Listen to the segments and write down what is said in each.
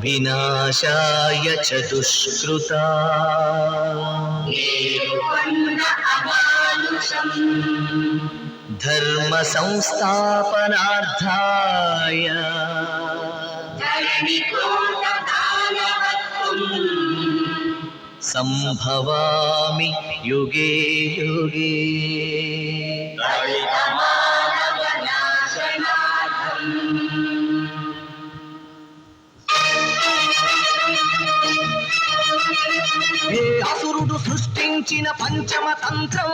వినాశాయ చ దుష్కృతా ధర్మ సంస్థాపనార్థాయ సంభవామి యుగే యుగే. ఏ అసురుడు సృష్టించిన పంచమ తంత్రం,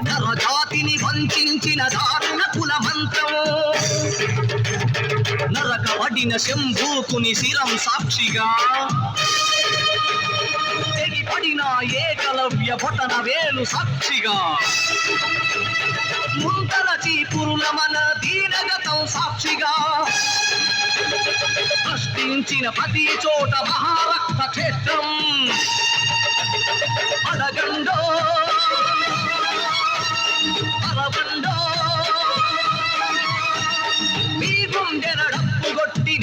నరజాతిని వంచిన దారుణ కుల మంత్రం, నరకబడిన శంభూకుని శిరం సాక్షిగా తెగిపడిన ఏకలవ్య బొటన వేలు సాక్షిగా, ముంతల చీపురుల మన దీనగతం సాక్షిగా, సృష్టించిన ప్రతి చోట మహారక్త క్షేత్రం అడగండో అరవండో, మీ గుండెన డప్పు కొట్టి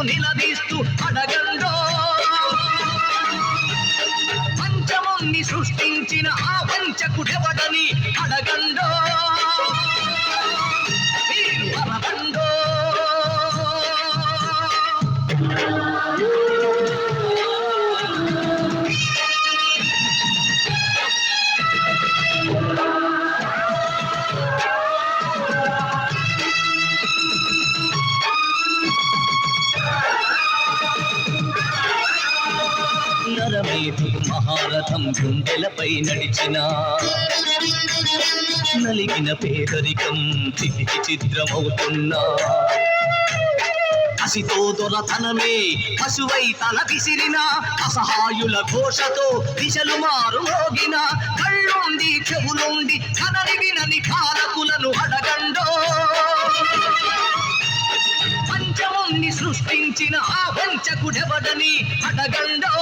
నిలదీస్తూ అడగండో. పంచముని సృష్టించిన ఆ వంచకుడెవడని అడగండో, మీరు అరవండో. నరమేధుడు మహారథం గుండెలపై నడిచిన, నలిగిన పేదరికం చితికి చిద్రమవుతున్నా, కసితో దొరతనమే పశువై తల విసిరిన, అసహాయుల ఘోషతో దిశలు మారు మోగిన, కళ్ళుండి చెవులుండి కనని వినని కారకులను అడగండో. పంచముని సృష్టించిన ఆ వంచకుడెవడని అడగండో.